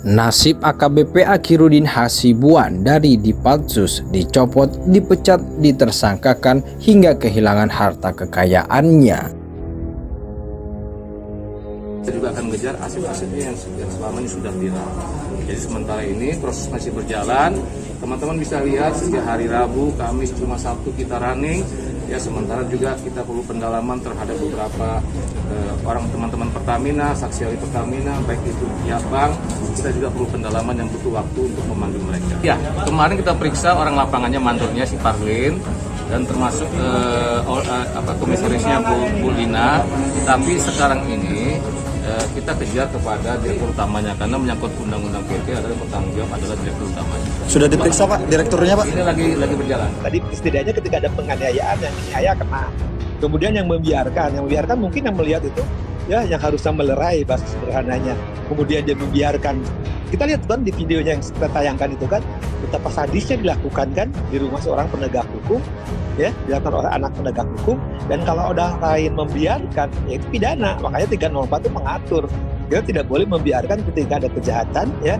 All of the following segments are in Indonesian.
Nasib AKBP Akhirudin Hasibuan dari Dipatsus dicopot, dipecat, ditersangkakan hingga kehilangan harta kekayaannya. Kita juga akan mengejar aset-asetnya yang selama ini sudah viral. Jadi sementara ini proses masih berjalan. Teman-teman bisa lihat sejak hari Rabu, Kamis, Jumat, Sabtu kita running. Ya, sementara juga kita perlu pendalaman terhadap beberapa orang teman-teman Pertamina, saksi ahli Pertamina, baik itu pihak bank. Kita juga perlu pendalaman yang butuh waktu untuk memanggil mereka. Ya, kemarin kita periksa orang lapangannya, mandornya si Parlin dan termasuk komisarisnya Bu Lina. Tapi sekarang ini kita kejar kepada direktur utamanya karena menyangkut undang-undang PT adalah bertanggung jawab adalah direktur utamanya. Sudah diperiksa Pak direkturnya Pak? Ini lagi berjalan. Tadi setidaknya ketika ada penganiayaan yang aniaya kena, kemudian yang membiarkan mungkin yang melihat itu ya yang harusnya melerai bahasa sederhananya, kemudian dia membiarkan. Kita lihat kan di videonya yang kita tayangkan itu kan betapa sadisnya dilakukan kan di rumah seorang penegak hukum, ya dilakukan oleh anak penegak hukum, dan kalau orang lain membiarkan ya itu pidana. Makanya 304 itu mengatur kita tidak boleh membiarkan ketika ada kejahatan ya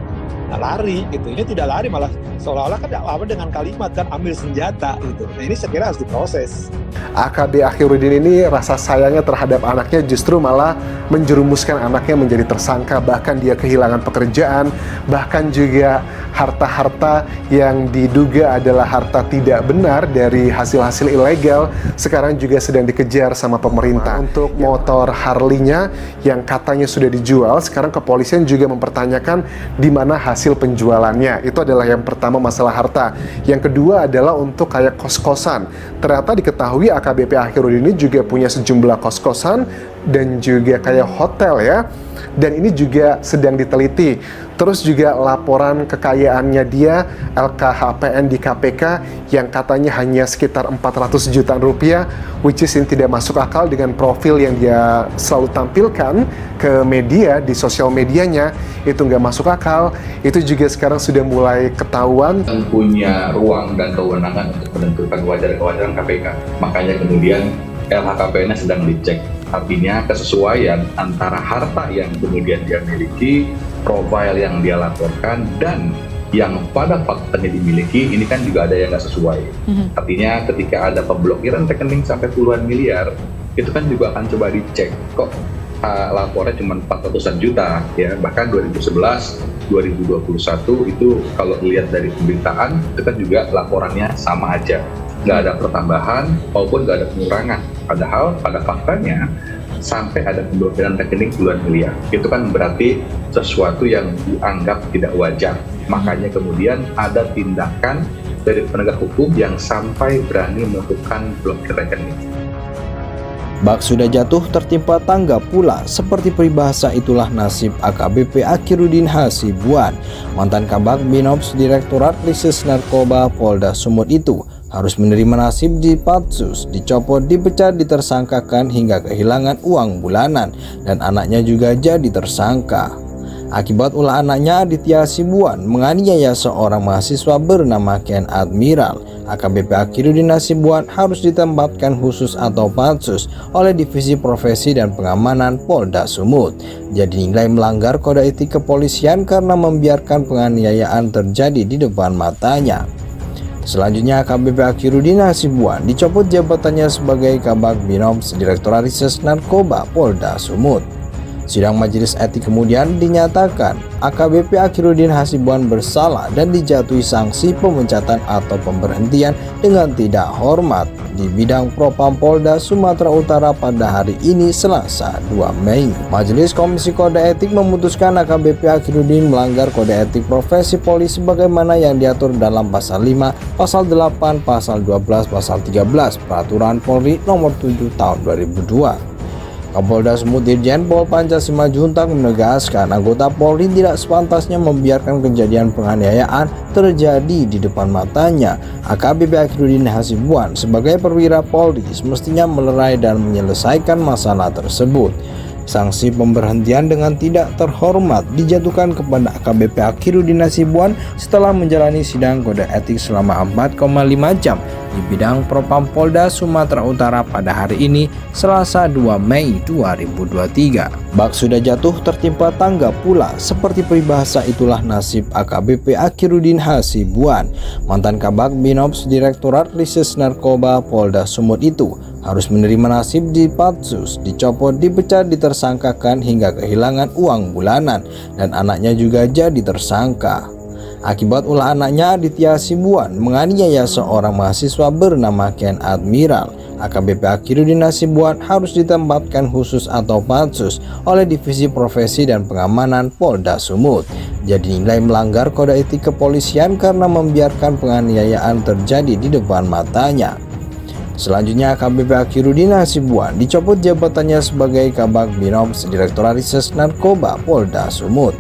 lari gitu. Ini tidak lari, malah seolah-olah kan apa dengan kalimat kan ambil senjata gitu. Nah ini saya kira harus diproses. AKB Akhirudin ini rasa sayangnya terhadap anaknya justru malah menjerumuskan anaknya menjadi tersangka, bahkan dia kehilangan pekerjaan, bahkan juga harta-harta yang diduga adalah harta tidak benar dari hasil-hasil ilegal sekarang juga sedang dikejar sama pemerintah. Untuk motor Harley-nya yang katanya sudah dijual, sekarang kepolisian juga mempertanyakan di mana hasil penjualannya. Itu adalah yang pertama, masalah harta. Yang kedua adalah untuk kayak kos-kosan. Ternyata diketahui AKBP Akhirudin ini juga punya sejumlah kos-kosan dan juga kayak hotel ya. Dan ini juga sedang diteliti. Terus juga laporan kekayaannya dia LKHPN di KPK yang katanya hanya sekitar 400 jutaan rupiah, which is ini tidak masuk akal dengan profil yang dia selalu tampilkan ke media, di sosial medianya, itu nggak masuk akal. Itu juga sekarang sudah mulai ketahuan. Punya ruang dan kewenangan untuk menentukan kewajaran KPK. Makanya kemudian LHKPN-nya sedang dicek. Artinya kesesuaian antara harta yang kemudian dia miliki, profil yang dia laporkan, dan yang pada faktanya dimiliki, ini kan juga ada yang nggak sesuai. Artinya ketika ada pemblokiran rekening sampai puluhan miliar, itu kan juga akan coba dicek. Kok lapornya cuma 400-an juta, ya bahkan 2011, 2021 itu kalau lihat dari pemberitaan, itu kan juga laporannya sama aja. Nggak ada pertambahan maupun nggak ada pengurangan. Padahal pada faktanya sampai ada pemblokiran rekening puluhan miliar. Itu kan berarti sesuatu yang dianggap tidak wajar. Makanya kemudian ada tindakan dari penegak hukum yang sampai berani melakukan blokir rekening. Bak sudah jatuh tertimpa tangga pula, seperti peribahasa itulah nasib AKBP Akhirudin Hasibuan. Mantan Kabag Binops Direktorat Reserse Narkoba Polda Sumut itu harus menerima nasib Dipatsus, dicopot, dipecat, ditersangkakan hingga kehilangan uang bulanan, dan anaknya juga jadi tersangka. Akibat ulah anaknya, Aditya Hasibuan menganiaya seorang mahasiswa bernama Ken Admiral. AKBP Akhirudin Hasibuan harus ditempatkan khusus atau patsus oleh Divisi Profesi dan Pengamanan Polda Sumut. Jadi nilai melanggar kode etik kepolisian karena membiarkan penganiayaan terjadi di depan matanya. Selanjutnya AKBP Akhirudin Hasibuan dicopot jabatannya sebagai Kabag Binops Direktorat Reserse Narkoba Polda Sumut. Sidang majelis etik kemudian dinyatakan AKBP Akhirudin Hasibuan bersalah dan dijatuhi sanksi pemecatan atau pemberhentian dengan tidak hormat di bidang Propam Polda Sumatera Utara pada hari ini Selasa 2 Mei. Majelis Komisi Kode Etik memutuskan AKBP Akhirudin melanggar kode etik profesi polisi sebagaimana yang diatur dalam pasal 5, pasal 8, pasal 12, pasal 13 Peraturan Polri nomor 7 tahun 2002. Kapolda Sumut Irjen Pol Panca Simanjuntak menegaskan anggota Polri tidak sepantasnya membiarkan kejadian penganiayaan terjadi di depan matanya. AKBP Akhirudin Hasibuan sebagai perwira Polri semestinya melerai dan menyelesaikan masalah tersebut. Sanksi pemberhentian dengan tidak terhormat dijatuhkan kepada AKBP Akhirudin Hasibuan setelah menjalani sidang kode etik selama 4,5 jam di bidang Propam Polda Sumatera Utara pada hari ini, Selasa 2 Mei 2023. Bak sudah jatuh tertimpa tangga pula, seperti peribahasa itulah nasib AKBP Akhirudin Hasibuan. Mantan Kabag Binops Direktorat Rises Narkoba Polda Sumut itu harus menerima nasib dipatsus, dicopot, dipecat, ditersangkakan hingga kehilangan uang bulanan, dan anaknya juga jadi tersangka. Akibat ulah anaknya, Aditya Hasibuan menganiaya seorang mahasiswa bernama Ken Admiral. AKBP Akhirudin Hasibuan harus ditempatkan khusus atau patsus oleh Divisi Profesi dan Pengamanan Polda Sumut. Jadi nilai melanggar kode etik kepolisian karena membiarkan penganiayaan terjadi di depan matanya. Selanjutnya, AKBP Akhirudin Hasibuan dicopot jabatannya sebagai Kabag Binops Direktorat Rises Narkoba Polda Sumut.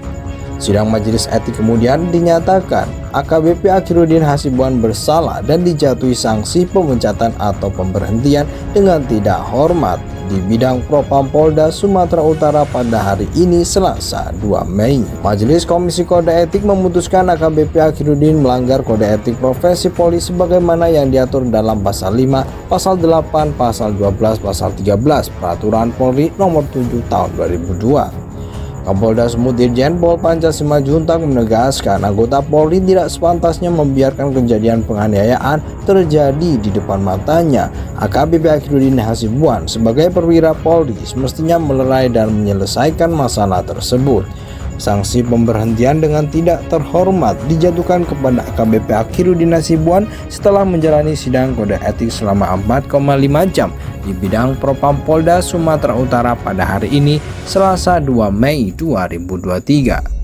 Sidang majelis etik kemudian dinyatakan AKBP Akhirudin Hasibuan bersalah dan dijatuhi sanksi pemecatan atau pemberhentian dengan tidak hormat di bidang Propam Polda Sumatera Utara pada hari ini, Selasa 2 Mei. Majelis Komisi Kode Etik memutuskan AKBP Akhirudin melanggar kode etik profesi polisi sebagaimana yang diatur dalam Pasal 5, Pasal 8, Pasal 12, Pasal 13 Peraturan Polri Nomor 7 Tahun 2002. Kapolda Sumut Irjen Pol Panca Simanjuntak menegaskan anggota Polri tidak sepantasnya membiarkan kejadian penganiayaan terjadi di depan matanya. AKBP Akhirudin Hasibuan sebagai perwira Polri semestinya melerai dan menyelesaikan masalah tersebut. Sanksi pemberhentian dengan tidak terhormat dijatuhkan kepada AKBP Akhirudin Hasibuan setelah menjalani sidang kode etik selama 4,5 jam di bidang Propam Polda Sumatera Utara pada hari ini, Selasa 2 Mei 2023.